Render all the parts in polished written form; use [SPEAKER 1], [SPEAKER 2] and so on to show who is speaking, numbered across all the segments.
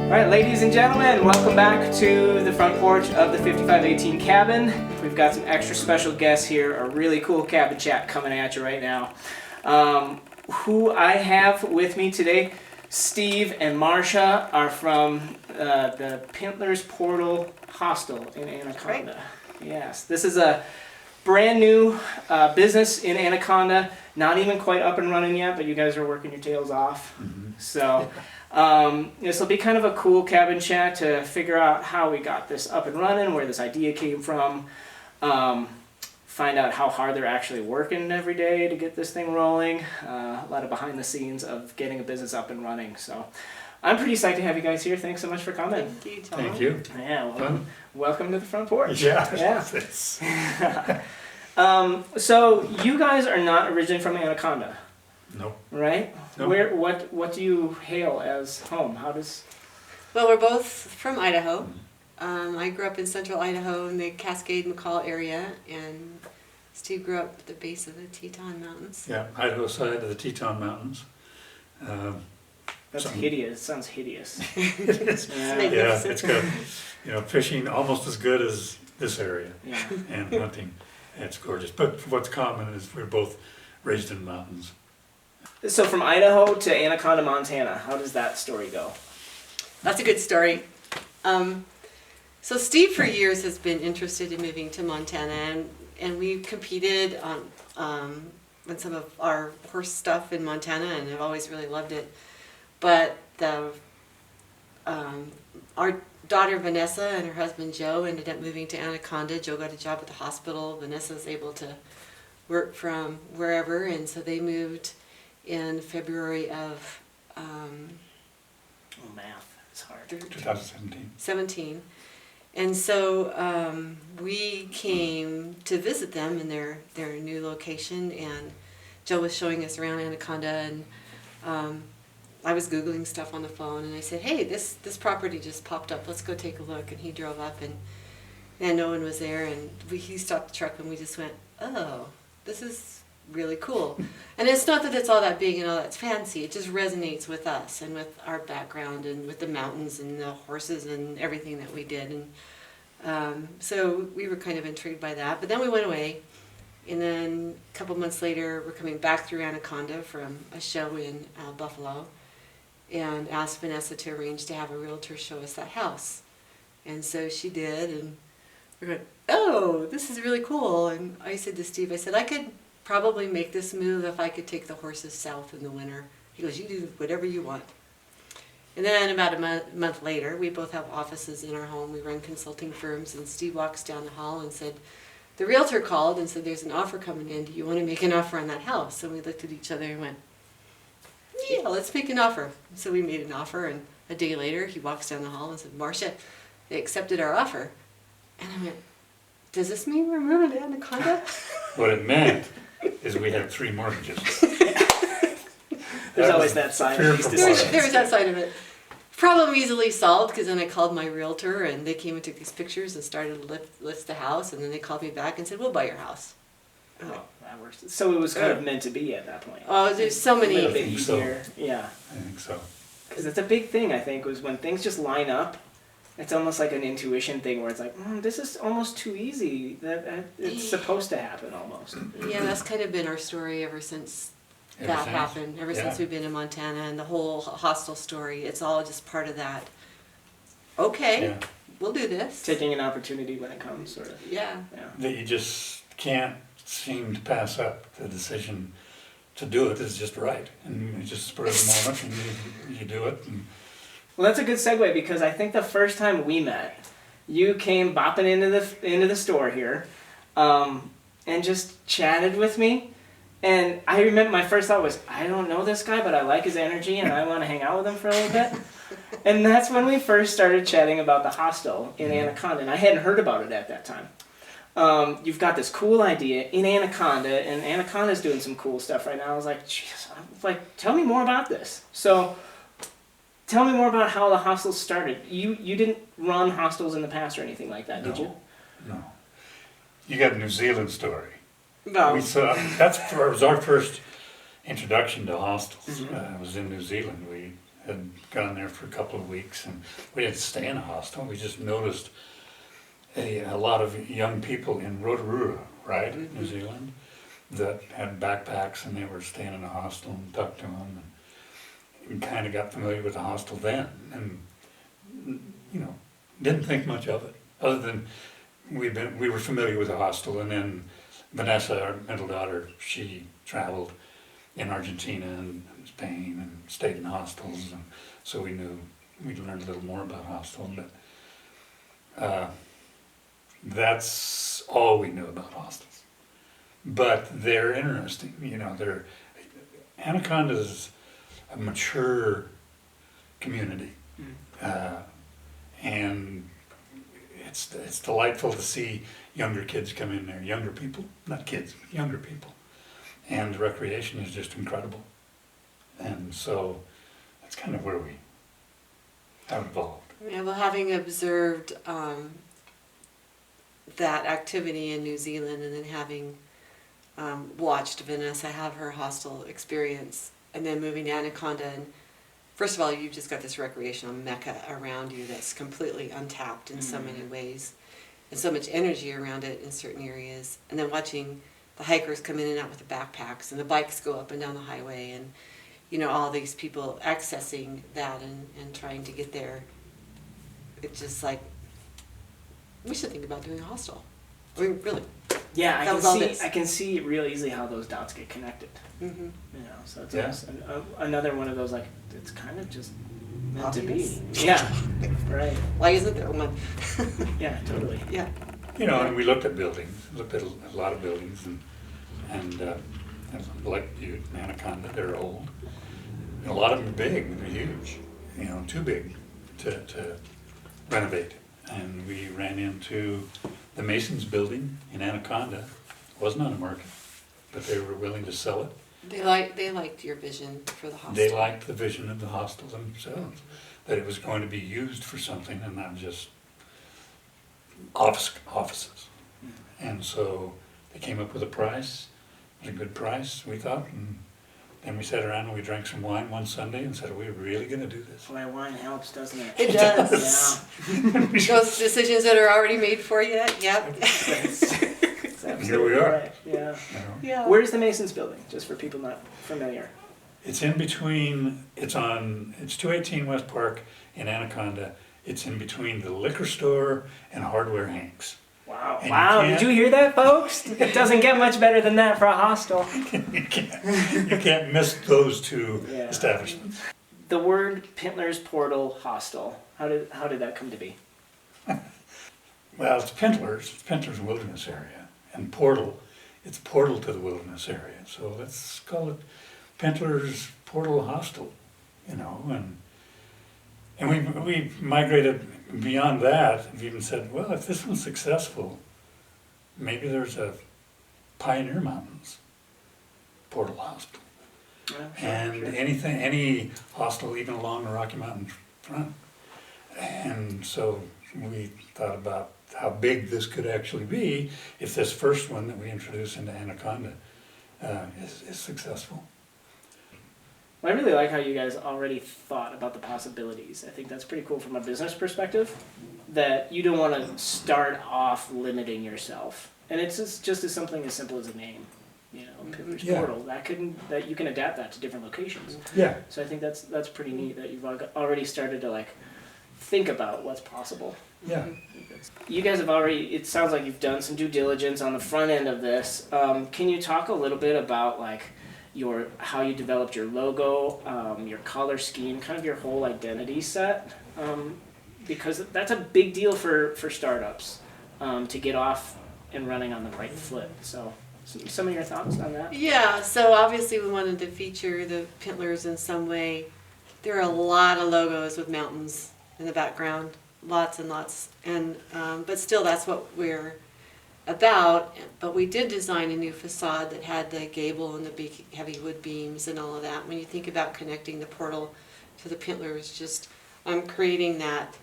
[SPEAKER 1] All right, ladies and gentlemen, welcome back to the front porch of the 5518 cabin. We've got some extra special guests here, a really cool cabin chat coming at you right now. Who I have with me today, Steve and Marsha, are from the Pintler's Portal Hostel in Anaconda. Right. Yes, this is a brand new business in Anaconda, not even quite up and running yet, but you guys are working your tails off. Mm-hmm. So this will be kind of a cool cabin chat to figure out how we got this up and running, where this idea came from, find out how hard they're actually working every day to get this thing rolling, a lot of behind the scenes of getting a business up and running. So I'm pretty psyched to have you guys here. Thanks so much for coming.
[SPEAKER 2] Thank you, Tom.
[SPEAKER 3] Thank you.
[SPEAKER 1] Yeah, welcome to the front porch.
[SPEAKER 3] Yeah.
[SPEAKER 1] So you guys are not originally from Anaconda.
[SPEAKER 3] Nope.
[SPEAKER 1] Right?
[SPEAKER 3] Nope.
[SPEAKER 1] What do you hail as home? How does?
[SPEAKER 2] Well, we're both from Idaho. I grew up in central Idaho in the Cascade-McCall area, and Steve grew up at the base of the Teton Mountains.
[SPEAKER 3] Yeah, Idaho side of the Teton Mountains.
[SPEAKER 1] That's hideous. It sounds hideous.
[SPEAKER 3] It is.
[SPEAKER 2] Yeah,
[SPEAKER 3] it's got fishing almost as good as this area, and hunting. It's gorgeous. But what's common is we're both raised in mountains.
[SPEAKER 1] So from Idaho to Anaconda, Montana, how does that story go?
[SPEAKER 2] That's a good story. So Steve for years has been interested in moving to Montana, and we competed on some of our horse stuff in Montana, and I've always really loved it. But our daughter Vanessa and her husband Joe ended up moving to Anaconda. Joe got a job at the hospital. Vanessa was able to work from wherever, and so they moved in February of
[SPEAKER 1] math, it's hard.
[SPEAKER 2] 2017. And so we came to visit them in their new location, and Joe was showing us around Anaconda, and I was Googling stuff on the phone, and I said, hey, this property just popped up, let's go take a look. And he drove up, and no one was there, and he stopped the truck, and we just went, oh, this is really cool. And it's not that it's all that big and all that's fancy, it just resonates with us and with our background and with the mountains and the horses and everything that we did. And so we were kind of intrigued by that. But then we went away, and then a couple months later we're coming back through Anaconda from a show in Buffalo, and asked Vanessa to arrange to have a realtor show us that house. And so she did, and we went, oh, this is really cool. And I said to Steve, I could probably make this move if I could take the horses south in the winter. He goes, you do whatever you want. And then about a month later, we both have offices in our home. We run consulting firms, and Steve walks down the hall and said, the realtor called and said, there's an offer coming in. Do you want to make an offer on that house? And we looked at each other and went, yeah, let's make an offer. So we made an offer, and a day later he walks down the hall and said, Marsha, they accepted our offer. And I went, does this mean we're moving to Anaconda?
[SPEAKER 3] What it meant is we had 3 mortgages.
[SPEAKER 1] There's always that side of these decisions.
[SPEAKER 2] There was that side of it. Problem easily solved, because then I called my realtor, and they came and took these pictures and started to list the house, and then they called me back and said, we'll buy your house.
[SPEAKER 1] Oh, that works. So it was kind of meant to be at that point.
[SPEAKER 2] Oh, there's so many.
[SPEAKER 1] A little bit easier.
[SPEAKER 3] So.
[SPEAKER 1] Yeah.
[SPEAKER 3] I think so.
[SPEAKER 1] Because it's a big thing, I think, was when things just line up. It's almost like an intuition thing where it's like, this is almost too easy. That it's supposed to happen almost.
[SPEAKER 2] Yeah, that's kind of been our story ever since that happened. Ever since we've been in Montana, and the whole hostel story, it's all just part of that. Okay, we'll do this.
[SPEAKER 1] Taking an opportunity when it comes, sort of.
[SPEAKER 2] Yeah.
[SPEAKER 3] That you just can't seem to pass up the decision to do it is just right. And you just spur of the moment, and you do it. And
[SPEAKER 1] well, that's a good segue, because I think the first time we met, you came bopping into the store here, and just chatted with me. And I remember my first thought was, I don't know this guy, but I like his energy, and I want to hang out with him for a little bit. And that's when we first started chatting about the hostel in Anaconda, and I hadn't heard about it at that time. You've got this cool idea in Anaconda, and Anaconda's doing some cool stuff right now. I was like, tell me more about this. So tell me more about how the hostel started. You didn't run hostels in the past or anything like that, did you?
[SPEAKER 3] No. You got a New Zealand story.
[SPEAKER 2] No.
[SPEAKER 3] Was our first introduction to hostels. It was in New Zealand. We had gone there for a couple of weeks, and we didn't stay in a hostel. We just noticed a lot of young people in Rotorua, right, New Zealand, that had backpacks, and they were staying in a hostel, and talked to them, and kind of got familiar with the hostel then, and didn't think much of it, other than we were familiar with the hostel, and then Vanessa, our middle daughter, she traveled in Argentina and Spain and stayed in hostels, and so we learned a little more about hostels, but that's all we knew about hostels. But they're interesting, Anaconda's a mature community, and it's delightful to see younger kids come in there, younger people, not kids, but younger people. And the recreation is just incredible. And so that's kind of where we have evolved.
[SPEAKER 2] Yeah, well, having observed that activity in New Zealand, and then having watched Vanessa have her hostel experience, and then moving to Anaconda, and first of all, you've just got this recreational mecca around you that's completely untapped in so many ways, and so much energy around it in certain areas. And then watching the hikers come in and out with the backpacks, and the bikes go up and down the highway, and all these people accessing that and trying to get there. It's just like, we should think about doing a hostel. I mean, really.
[SPEAKER 1] Yeah,
[SPEAKER 2] That was all this.
[SPEAKER 1] I can see real easily how those dots get connected.
[SPEAKER 2] Mm-hmm.
[SPEAKER 1] So it's
[SPEAKER 3] Yeah.
[SPEAKER 1] almost another one of those, like, it's kind of just meant to
[SPEAKER 2] Obvious.
[SPEAKER 1] be. Yeah, right.
[SPEAKER 2] Why isn't there one?
[SPEAKER 1] Yeah, totally.
[SPEAKER 2] Yeah.
[SPEAKER 3] And we looked at buildings, looked at a lot of buildings, and like you, Anaconda, they're old. And a lot of them are big, they're huge, too big to renovate. And we ran into the Masons building in Anaconda. It wasn't on the market, but they were willing to sell it.
[SPEAKER 2] They liked your vision for the hostel.
[SPEAKER 3] They liked the vision of the hostel themselves, that it was going to be used for something and not just offices. And so they came up with a price, it was a good price, we thought, and then we sat around and we drank some wine one Sunday and said, are we really going to do this?
[SPEAKER 1] Boy, wine helps, doesn't it?
[SPEAKER 2] It does. Those decisions that are already made for you. Yep.
[SPEAKER 3] Here we are.
[SPEAKER 1] Right. Yeah.
[SPEAKER 2] Yeah.
[SPEAKER 1] Where's the Masons building, just for people not familiar?
[SPEAKER 3] It's in between, it's 218 West Park in Anaconda. It's in between the liquor store and Hardware Hanks.
[SPEAKER 1] Wow.
[SPEAKER 3] And
[SPEAKER 1] Wow,
[SPEAKER 3] you
[SPEAKER 1] did you hear that, folks? It doesn't get much better than that for a hostel.
[SPEAKER 3] You can't miss those two
[SPEAKER 1] Yeah.
[SPEAKER 3] establishments.
[SPEAKER 1] The word Pintler's Portal Hostel, how did that come to be?
[SPEAKER 3] Well, it's Pintler's wilderness area, and portal, it's portal to the wilderness area. So let's call it Pintler's Portal Hostel, and we migrated beyond that. We even said, well, if this one's successful, maybe there's a Pioneer Mountains Portal Hostel.
[SPEAKER 1] Yeah,
[SPEAKER 3] And any hostel even along the Rocky Mountain front. And so we thought about how big this could actually be if this first one that we introduced into Anaconda is successful.
[SPEAKER 1] Well, I really like how you guys already thought about the possibilities. I think that's pretty cool from a business perspective, that you don't want to start off limiting yourself. And it's just as something as simple as a name. Pintler's
[SPEAKER 3] Yeah.
[SPEAKER 1] Portal, that you can adapt that to different locations.
[SPEAKER 3] Yeah.
[SPEAKER 1] So I think that's pretty neat that you've already started to think about what's possible.
[SPEAKER 3] Yeah.
[SPEAKER 1] You guys have already, it sounds like you've done some due diligence on the front end of this. Can you talk a little bit about how you developed your logo, your color scheme, kind of your whole identity set? Because that's a big deal for startups, to get off and running on the right foot. So some of your thoughts on that?
[SPEAKER 2] Yeah, so obviously we wanted to feature the Pintlers in some way. There are a lot of logos with mountains in the background, lots and lots, and but still that's what we're about. But we did design a new facade that had the gable and the big heavy wood beams and all of that. When you think about connecting the portal to the Pintlers, just creating that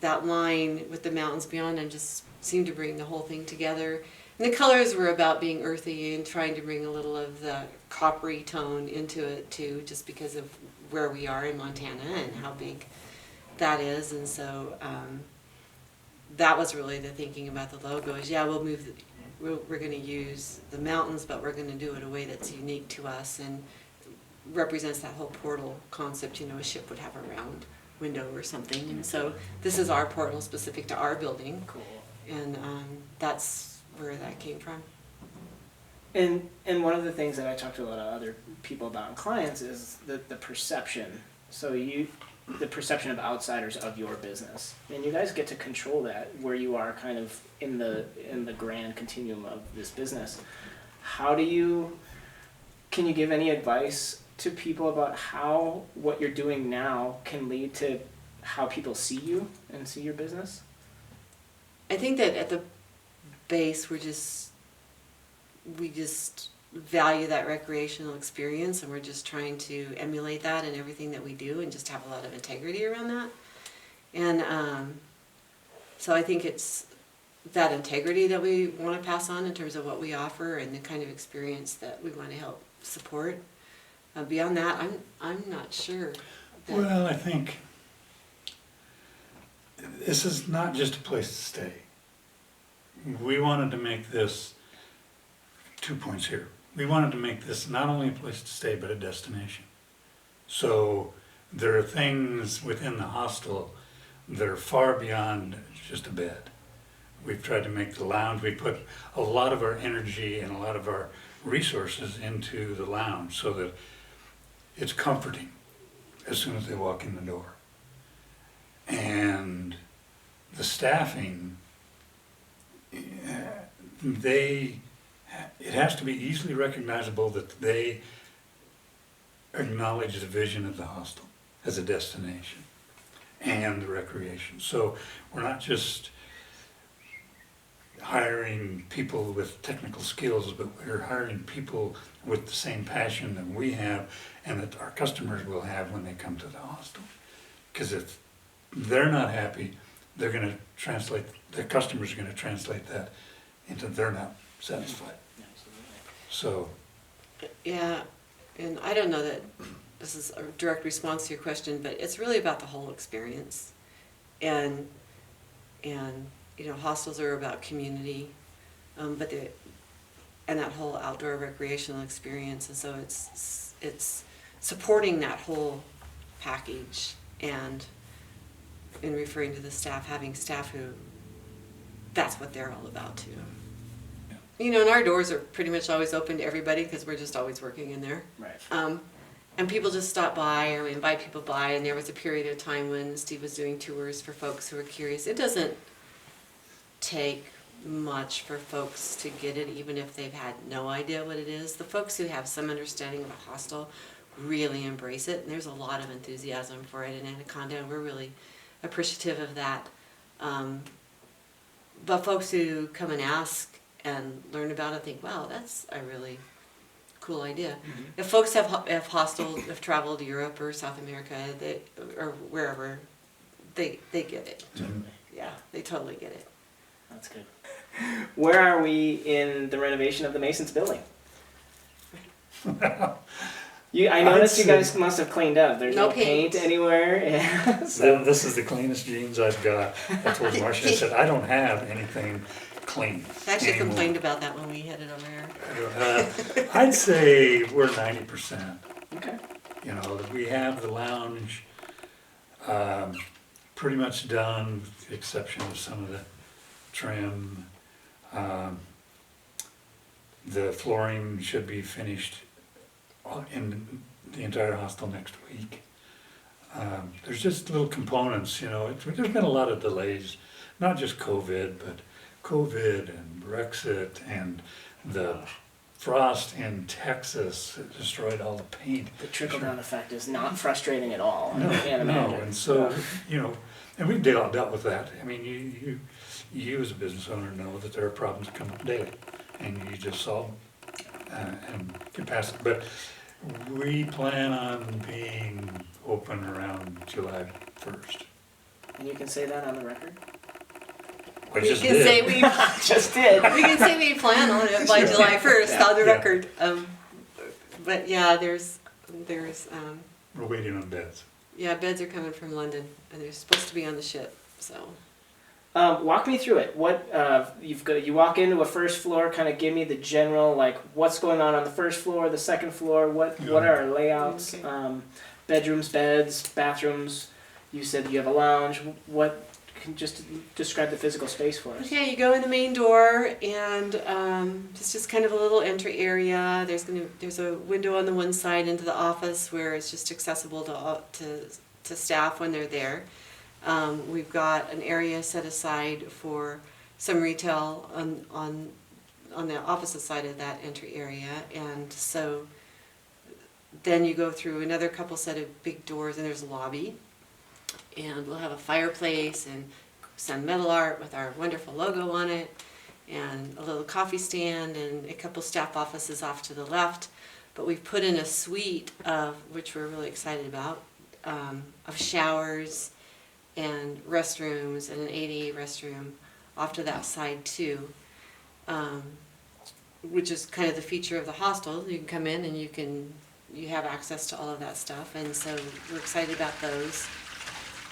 [SPEAKER 2] line with the mountains beyond, and just seemed to bring the whole thing together. And the colors were about being earthy and trying to bring a little of the coppery tone into it too, just because of where we are in Montana and how big that is. And so that was really the thinking about the logo is, yeah, we'll move, we're going to use the mountains, but we're going to do it in a way that's unique to us and represents that whole portal concept. You know, a ship would have a round window or something. And so this is our portal specific to our building.
[SPEAKER 1] Cool.
[SPEAKER 2] And that's where that came from.
[SPEAKER 1] And one of the things that I talk to a lot of other people about and clients is the perception. So the perception of outsiders of your business, and you guys get to control that where you are kind of in the grand continuum of this business. Can you give any advice to people about how what you're doing now can lead to how people see you and see your business?
[SPEAKER 2] I think that at the base we just value that recreational experience, and we're just trying to emulate that in everything that we do and just have a lot of integrity around that. And so I think it's that integrity that we want to pass on in terms of what we offer and the kind of experience that we want to help support. Beyond that, I'm not sure.
[SPEAKER 3] Well, I think this is not just a place to stay. We wanted to make this, 2 points here. We wanted to make this not only a place to stay, but a destination. So there are things within the hostel that are far beyond just a bed. We've tried to make the lounge, we put a lot of our energy and a lot of our resources into the lounge so that it's comforting as soon as they walk in the door. And the staffing, it has to be easily recognizable that they acknowledge the vision of the hostel as a destination and the recreation. So we're not just hiring people with technical skills, but we're hiring people with the same passion that we have and that our customers will have when they come to the hostel. Because if they're not happy, they're going to translate, the customers are going to translate that into they're not satisfied. So.
[SPEAKER 2] Yeah, and I don't know that this is a direct response to your question, but it's really about the whole experience. And you know, hostels are about community, and that whole outdoor recreational experience, and so it's supporting that whole package, and in referring to the staff, having staff who, that's what they're all about too.
[SPEAKER 3] Yeah.
[SPEAKER 2] You know, and our doors are pretty much always open to everybody because we're just always working in there.
[SPEAKER 1] Right.
[SPEAKER 2] And people just stop by, or we invite people by, and there was a period of time when Steve was doing tours for folks who were curious. It doesn't take much for folks to get it, even if they've had no idea what it is. The folks who have some understanding of a hostel really embrace it, and there's a lot of enthusiasm for it in Anaconda, and we're really appreciative of that. But folks who come and ask and learn about it think, wow, that's a really cool idea.
[SPEAKER 1] Mm-hmm.
[SPEAKER 2] If folks have traveled to Europe or South America, or wherever, they get it.
[SPEAKER 3] Mm-hmm.
[SPEAKER 2] Yeah, they totally get it.
[SPEAKER 1] That's good. Where are we in the renovation of the Masons building? I noticed you guys must have cleaned up. There's no paint anywhere.
[SPEAKER 3] So this is the cleanest jeans I've got. I told Marsha, I said, I don't have anything clean
[SPEAKER 2] I actually
[SPEAKER 3] anymore.
[SPEAKER 2] complained about that when we headed over there.
[SPEAKER 3] I'd say we're 90%.
[SPEAKER 1] Okay.
[SPEAKER 3] You know, we have the lounge pretty much done, with the exception of some of the trim. The flooring should be finished in the entire hostel next week. There's just little components, you know, there's been a lot of delays, not just COVID, but COVID and Brexit and the frost in Texas that destroyed all the paint.
[SPEAKER 1] The trickle-down effect is not frustrating at all.
[SPEAKER 3] No,
[SPEAKER 1] I can't imagine.
[SPEAKER 3] and so, you know, and we've dealt with that. I mean, you as a business owner know that there are problems that come up daily, and you just solve them and get past it. But we plan on being open around July 1st.
[SPEAKER 1] And you can say that on the record?
[SPEAKER 3] We
[SPEAKER 2] We
[SPEAKER 3] just
[SPEAKER 2] can say
[SPEAKER 3] did.
[SPEAKER 2] we
[SPEAKER 1] Just did.
[SPEAKER 2] we can say we plan on it by
[SPEAKER 3] Sure.
[SPEAKER 2] July 1st on the
[SPEAKER 3] Yeah.
[SPEAKER 2] record. But yeah, there's
[SPEAKER 3] We're waiting on beds.
[SPEAKER 2] yeah, beds are coming from London and they're supposed to be on the ship. So
[SPEAKER 1] Walk me through it. What you walk into a first floor. Kind of give me the general like what's going on the first floor, the second floor. What are our layouts?
[SPEAKER 2] Okay.
[SPEAKER 1] Bedrooms, beds, bathrooms. You said you have a lounge. What can just describe the physical space for us?
[SPEAKER 2] okay, you go in the main door and it's just kind of a little entry area. There's a window on the one side into the office where it's just accessible to staff when they're there. We've got an area set aside for some retail on the opposite side of that entry area, and so then you go through another couple set of big doors and there's a lobby, and we'll have a fireplace and some metal art with our wonderful logo on it, and a little coffee stand and a couple staff offices off to the left. But we've put in a suite of, which we're really excited about, of showers and restrooms and an ADA restroom off to that side too, which is kind of the feature of the hostel. You can come in and you have access to all of that stuff, and so we're excited about those.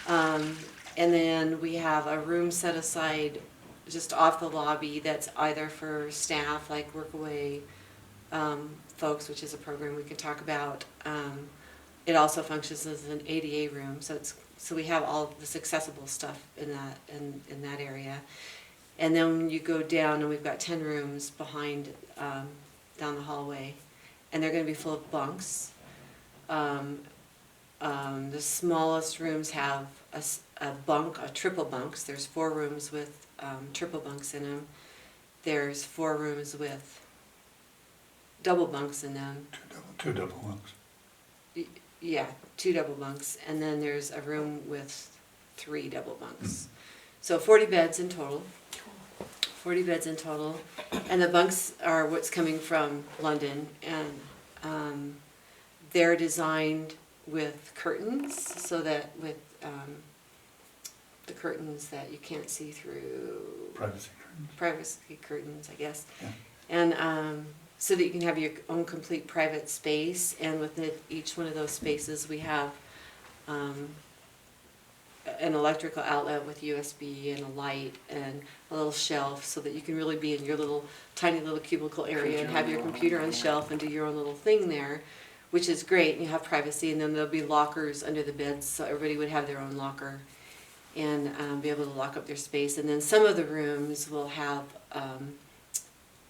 [SPEAKER 2] And then we have a room set aside just off the lobby that's either for staff, like workaway folks, which is a program we can talk about. It also functions as an ADA room, so we have all this accessible stuff in that area. And then you go down, and we've got 10 rooms behind down the hallway, and they're going to be full of bunks. The smallest rooms have a triple bunks. There's 4 rooms with triple bunks in them. There's 4 rooms with double bunks in them.
[SPEAKER 3] Two double bunks.
[SPEAKER 2] Yeah, 2 double bunks, and then there's a room with 3 double bunks. So 40 beds in total. 40 beds in total, and the bunks are what's coming from London, and they're designed with curtains, so that with the curtains that you can't see through. Privacy curtains, I guess.
[SPEAKER 3] Yeah.
[SPEAKER 2] And so that you can have your own complete private space, and within each one of those spaces we have an electrical outlet with USB and a light and a little shelf, so that you can really be in your little tiny little cubicle area and have your computer on the shelf and do your own little thing there, which is great. And you have privacy, and then there'll be lockers under the beds, so everybody would have their own locker and be able to lock up their space. And then some of the rooms will have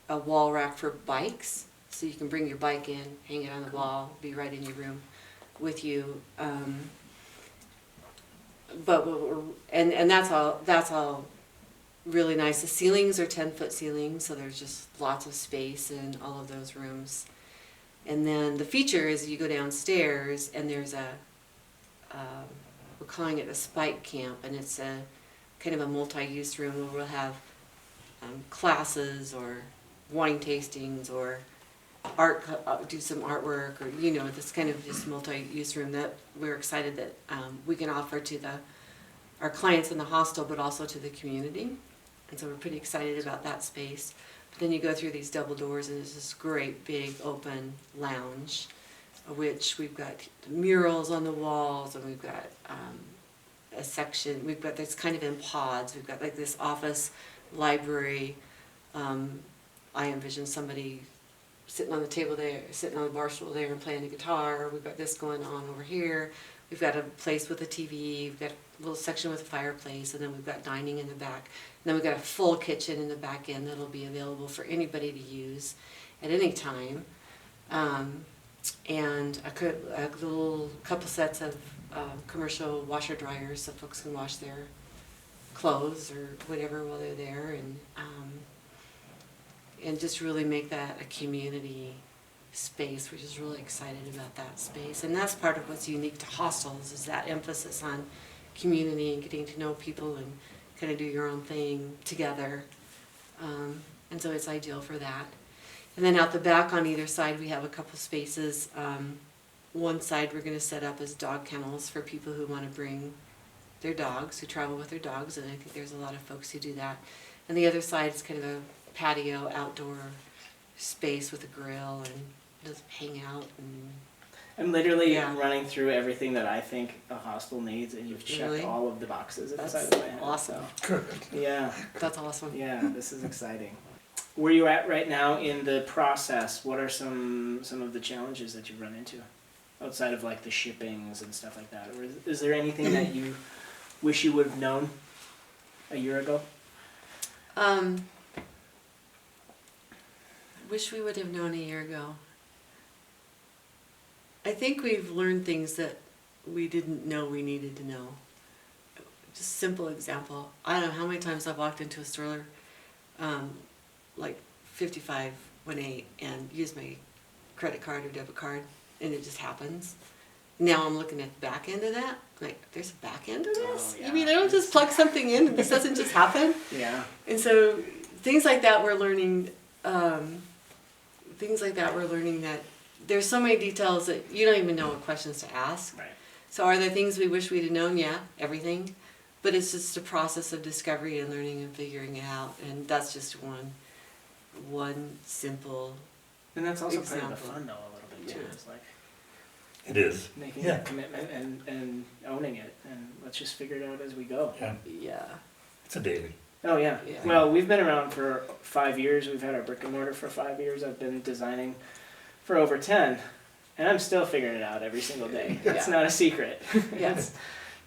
[SPEAKER 2] a wall rack for bikes, so you can bring your bike in, hang it on the wall, be right in your room with you. And that's all really nice. The ceilings are 10-foot ceilings, so there's just lots of space in all of those rooms. And then the feature is you go downstairs and there's we're calling it a spike camp, and it's a kind of a multi-use room where we'll have classes or wine tastings or do some artwork, or this kind of just multi-use room that we're excited that we can offer to our clients in the hostel, but also to the community. And so we're pretty excited about that space. But then you go through these double doors, and there's this great big open lounge, which we've got murals on the walls, and we've got a section. We've got this kind of in pods. We've got like this office, library. I envision somebody sitting on the table there, sitting on the bar stool there and playing the guitar. We've got this going on over here. We've got a place with a TV. We've got a little section with a fireplace, and then we've got dining in the back. And then we've got a full kitchen in the back end that'll be available for anybody to use at any time. And a little couple sets of commercial washer dryers so folks can wash their clothes or whatever while they're there, and just really make that a community space. We're just really excited about that space, and that's part of what's unique to hostels, is that emphasis on community and getting to know people and kind of do your own thing together, and so it's ideal for that. And then out the back on either side we have a couple spaces. One side we're going to set up as dog kennels for people who want to bring their dogs, who travel with their dogs, and I think there's a lot of folks who do that. And the other side is kind of a patio, outdoor space with a grill and just hang out. And
[SPEAKER 1] I'm literally
[SPEAKER 2] Yeah.
[SPEAKER 1] running through everything that I think a hostel needs, and you've checked
[SPEAKER 2] Really?
[SPEAKER 1] all of the boxes at the
[SPEAKER 2] That's
[SPEAKER 1] side of my head.
[SPEAKER 2] awesome.
[SPEAKER 3] Good.
[SPEAKER 1] So, yeah,
[SPEAKER 2] That's awesome.
[SPEAKER 1] yeah, this is exciting. Where you at right now in the process? What are some of the challenges that you run into outside of like the shippings and stuff like that? Or is there anything that you wish you would have known a year ago?
[SPEAKER 2] Wish we would have known a year ago. I think we've learned things that we didn't know we needed to know. Just simple example. I don't know how many times I've walked into a store, like 5518, and used my credit card or debit card, and it just happens. Now I'm looking at the back end of that. Like, there's a back end of this?
[SPEAKER 1] Oh, yeah.
[SPEAKER 2] You mean I don't just plug something in and this doesn't just happen?
[SPEAKER 1] Yeah.
[SPEAKER 2] And so things like that we're learning. That there's so many details that you don't even know what questions to ask.
[SPEAKER 1] Right.
[SPEAKER 2] So are there things we wish we'd have known? Yeah, everything. But it's just a process of discovery and learning and figuring it out. And that's just one simple.
[SPEAKER 1] And that's also part of the
[SPEAKER 2] Example.
[SPEAKER 1] fun, though, a little bit too.
[SPEAKER 2] Yeah.
[SPEAKER 1] It's like
[SPEAKER 3] It is.
[SPEAKER 1] making
[SPEAKER 3] Yeah.
[SPEAKER 1] that commitment and owning it, and let's just figure it out as we go.
[SPEAKER 3] Yeah,
[SPEAKER 2] Yeah.
[SPEAKER 3] it's a daily.
[SPEAKER 1] Oh yeah.
[SPEAKER 2] Yeah.
[SPEAKER 1] Well, we've been around for 5 years. We've had our brick and mortar for 5 years. I've been designing for over 10, and I'm still figuring it out every single day. It's
[SPEAKER 2] Yeah.
[SPEAKER 1] not a secret.
[SPEAKER 2] Yeah.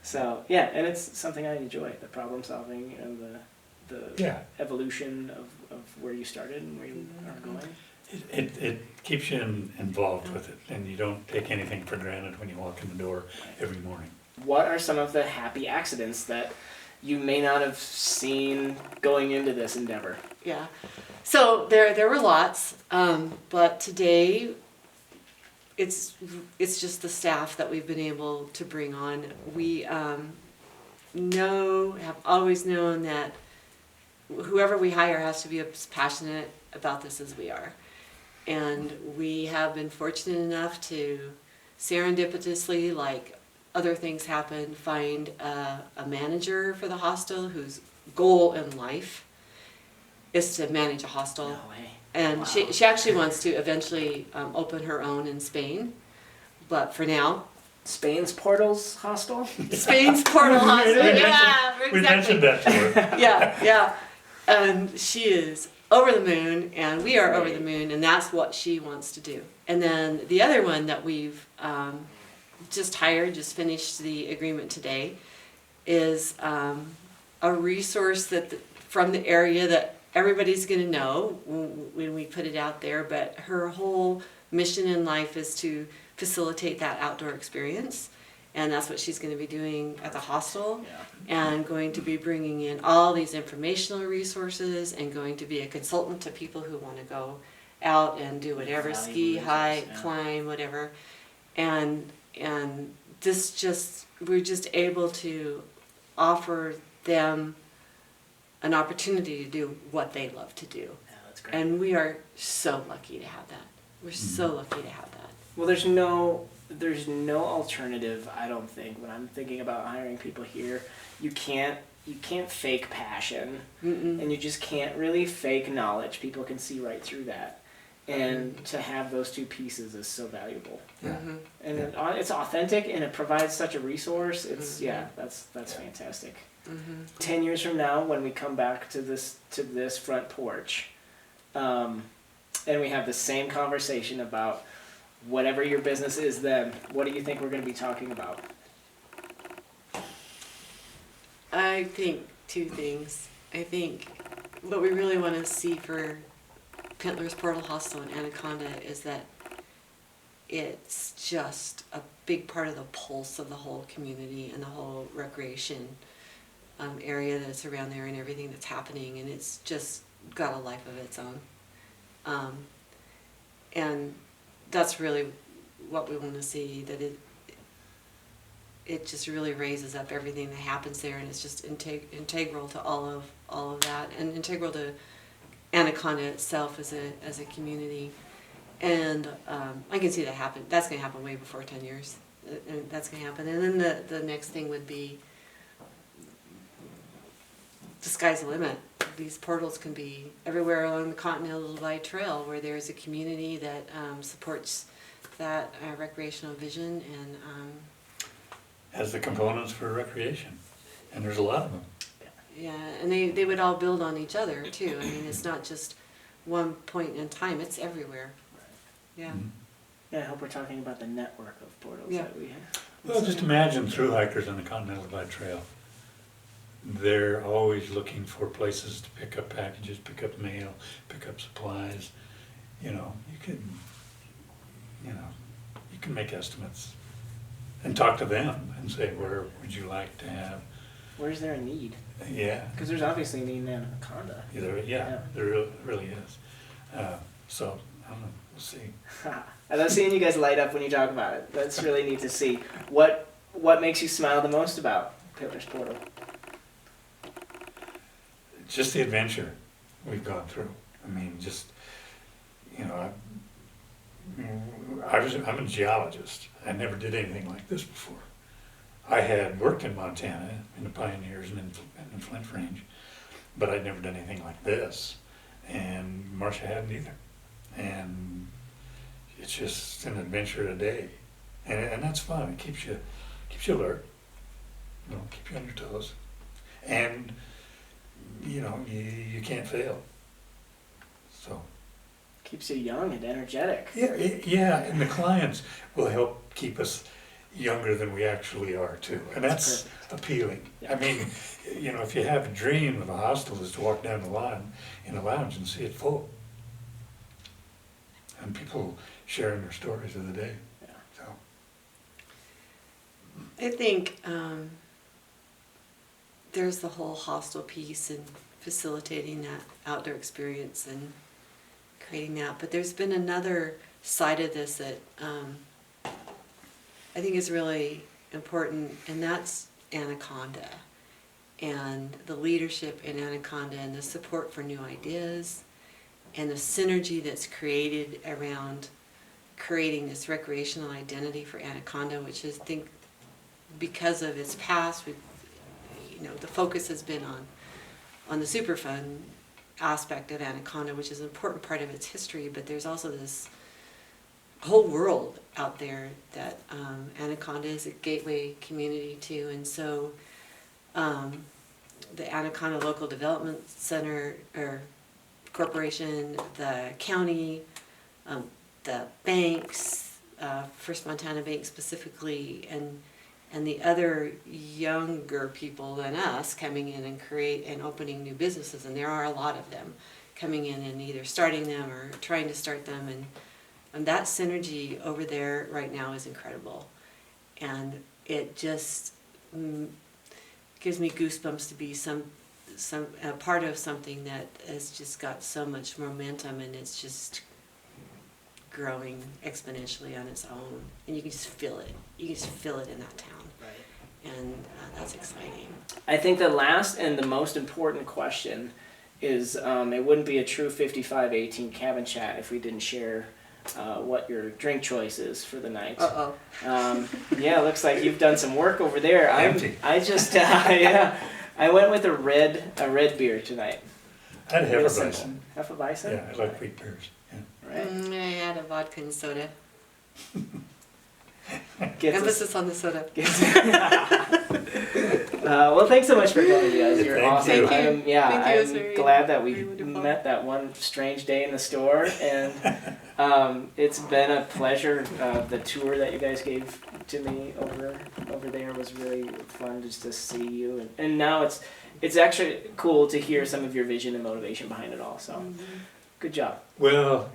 [SPEAKER 1] So yeah, and it's something I enjoy, the problem solving, you know, the
[SPEAKER 3] Yeah.
[SPEAKER 1] evolution of where you started and where you are going.
[SPEAKER 3] It keeps you involved with it, and you don't take anything for granted when you walk in the door every morning.
[SPEAKER 1] What are some of the happy accidents that you may not have seen going into this endeavor?
[SPEAKER 2] Yeah. So there were lots, but today it's just the staff that we've been able to bring on. We have always known that whoever we hire has to be as passionate about this as we are. And we have been fortunate enough to serendipitously, like other things happen, find a manager for the hostel whose goal in life is to manage a hostel.
[SPEAKER 1] No way.
[SPEAKER 2] And
[SPEAKER 1] Wow.
[SPEAKER 2] she actually wants to eventually open her own in Spain. But for now,
[SPEAKER 1] Spain's Portals Hostel?
[SPEAKER 2] Spain's portal hostel. Yeah,
[SPEAKER 3] We
[SPEAKER 2] exactly.
[SPEAKER 3] mentioned that to her.
[SPEAKER 2] Yeah. And she is over the moon, and we are over the moon, and that's what she wants to do. And then the other one that we've just finished the agreement today, is a resource from the area that everybody's going to know when we put it out there, but her whole mission in life is to facilitate that outdoor experience. And that's what she's going to be doing at the hostel, and going to be bringing in all these informational resources, and going to be a consultant to people who want to go out and do whatever,
[SPEAKER 1] Valuable
[SPEAKER 2] ski,
[SPEAKER 1] resource,
[SPEAKER 2] hike,
[SPEAKER 1] yeah.
[SPEAKER 2] climb, whatever. And we're just able to offer them an opportunity to do what they love to do.
[SPEAKER 1] Yeah, that's great.
[SPEAKER 2] And we are so lucky to have that. We're so lucky to have that.
[SPEAKER 1] Well, there's no alternative, I don't think, when I'm thinking about hiring people here. You can't fake passion, and you just can't really fake knowledge. People can see right through that. And to have those two pieces is so valuable.
[SPEAKER 3] Yeah.
[SPEAKER 1] And it's authentic, and it provides such a resource. It's that's fantastic. 10 years from now, when we come back to this front porch, and we have the same conversation about whatever your business is then, what do you think we're going to be talking about?
[SPEAKER 2] I think two things. I think what we really want to see for Pintler's Portal Hostel and Anaconda is that it's just a big part of the pulse of the whole community and the whole recreation area that's around there and everything that's happening, and it's just got a life of its own. And that's really what we want to see, that it just really raises up everything that happens there, and it's just integral to all of that, and integral to Anaconda itself as a community. And I can see that happen. That's going to happen way before 10 years. And that's going to happen. And then the next thing would be the sky's the limit. These portals can be everywhere along the Continental Divide Trail, where there's a community that supports that recreational vision and
[SPEAKER 3] Has the components for recreation, and there's a lot of them.
[SPEAKER 2] yeah, and they would all build on each other too. I mean, it's not just one point in time; it's everywhere. Yeah.
[SPEAKER 3] Mhm.
[SPEAKER 1] Yeah, I hope we're talking about the network of portals
[SPEAKER 2] Yeah.
[SPEAKER 1] that we have.
[SPEAKER 3] Well, just imagine through hikers on the Continental Divide Trail. They're always looking for places to pick up packages, pick up mail, pick up supplies. You know, you can make estimates and talk to them and say, where would you like to have?
[SPEAKER 1] Where's there a need?
[SPEAKER 3] Yeah,
[SPEAKER 1] Because there's obviously a need in Anaconda.
[SPEAKER 3] yeah, there really is. So, I don't know, we'll see.
[SPEAKER 1] I love seeing you guys light up when you talk about it. That's really neat to see. What makes you smile the most about Pintler's Portal?
[SPEAKER 3] Just the adventure we've gone through. I mean, just, you know, I'm a geologist. I never did anything like this before. I had worked in Montana in the Pioneers and in the Flint Range, but I'd never done anything like this. And Marsha hadn't either. And it's just an adventure a day. And that's fun. It keeps you alert, you know, keep you on your toes. And, you know, you can't fail. So.
[SPEAKER 1] Keeps you young and energetic.
[SPEAKER 3] Yeah, and the clients will help keep us younger than we actually are too, and that's appealing.
[SPEAKER 1] Yeah.
[SPEAKER 3] I mean, you know, if you have a dream of a hostel is to walk down the line in a lounge and see it full, and people sharing their stories of the day.
[SPEAKER 1] Yeah.
[SPEAKER 3] So
[SPEAKER 2] I think there's the whole hostel piece and facilitating that outdoor experience and creating that. But there's been another side of this that I think is really important, and that's Anaconda. And the leadership in Anaconda and the support for new ideas and the synergy that's created around creating this recreational identity for Anaconda, which is, I think, because of its past, the focus has been on the Superfund aspect of Anaconda, which is an important part of its history, but there's also this whole world out there that Anaconda is a gateway community to. And so the Anaconda Local Development Center or Corporation, the county, the banks, First Montana Bank specifically, and the other younger people than us coming in and opening new businesses, and there are a lot of them coming in and either starting them or trying to start them, and that synergy over there right now is incredible, and it just gives me goosebumps to be a part of something that has just got so much momentum, and it's just growing exponentially on its own, and you can just feel it. You can just feel it in that town.
[SPEAKER 1] Right.
[SPEAKER 2] And that's exciting.
[SPEAKER 1] I think the last and the most important question is, it wouldn't be a true 5518 cabin chat if we didn't share what your drink choice is for the night. Yeah, looks like you've done some work over there.
[SPEAKER 3] Empty.
[SPEAKER 1] I went with a red beer tonight.
[SPEAKER 3] I had
[SPEAKER 1] Real
[SPEAKER 3] Hefeweizen.
[SPEAKER 1] simple. Hefeweizen?
[SPEAKER 3] Yeah, I like wheat beers. Yeah.
[SPEAKER 1] Right.
[SPEAKER 2] I had a vodka and soda.
[SPEAKER 1] Gets us-
[SPEAKER 2] Emphasis on the soda.
[SPEAKER 1] Well, thanks so much for coming, guys. You're
[SPEAKER 3] Thank
[SPEAKER 1] awesome.
[SPEAKER 3] you.
[SPEAKER 2] Thank you.
[SPEAKER 1] I'm glad that we
[SPEAKER 2] very wonderful.
[SPEAKER 1] met that one strange day in the store, and it's been a pleasure. The tour that you guys gave to me over there was really fun just to see you, and now it's actually cool to hear some of your vision and motivation behind it all. So, good job.
[SPEAKER 3] Well,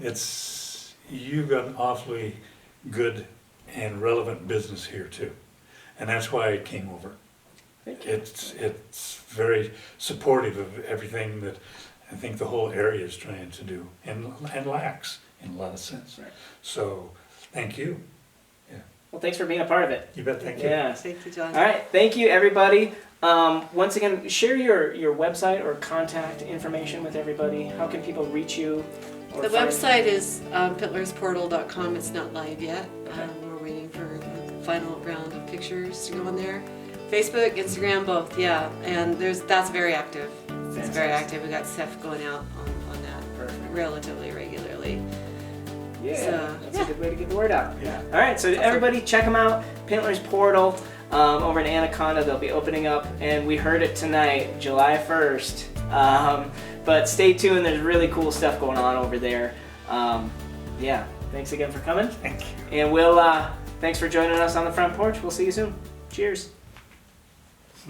[SPEAKER 3] you've got an awfully good and relevant business here too, and that's why I came over.
[SPEAKER 1] Thank you.
[SPEAKER 3] It's very supportive of everything that I think the whole area is trying to do and lacks in a lot of sense.
[SPEAKER 1] Right.
[SPEAKER 3] So, thank you.
[SPEAKER 1] Well, thanks for being a part of it.
[SPEAKER 3] You bet. Thank you.
[SPEAKER 1] Yeah.
[SPEAKER 2] Thank you, John.
[SPEAKER 1] All right. Thank you, everybody. Once again, share your website or contact information with everybody. How can people reach you? or
[SPEAKER 2] The
[SPEAKER 1] find-
[SPEAKER 2] website is pintlersportal.com. It's not live yet.
[SPEAKER 1] Okay.
[SPEAKER 2] We're waiting for the final round of pictures to go on there. Facebook, Instagram, both, yeah. And that's very active. It's very active. We got stuff going out on that
[SPEAKER 1] Perfect.
[SPEAKER 2] relatively regularly.
[SPEAKER 1] Yeah,
[SPEAKER 2] So,
[SPEAKER 1] that's
[SPEAKER 2] yeah.
[SPEAKER 1] a good way to get the word out.
[SPEAKER 3] Yeah.
[SPEAKER 1] All right, so everybody check them out. Pintler's Portal over in Anaconda. They'll be opening up, and we heard it tonight, July 1st. But stay tuned. There's really cool stuff going on over there. Yeah, thanks again for coming.
[SPEAKER 3] Thank you.
[SPEAKER 1] And thanks for joining us on the front porch. We'll see you soon. Cheers.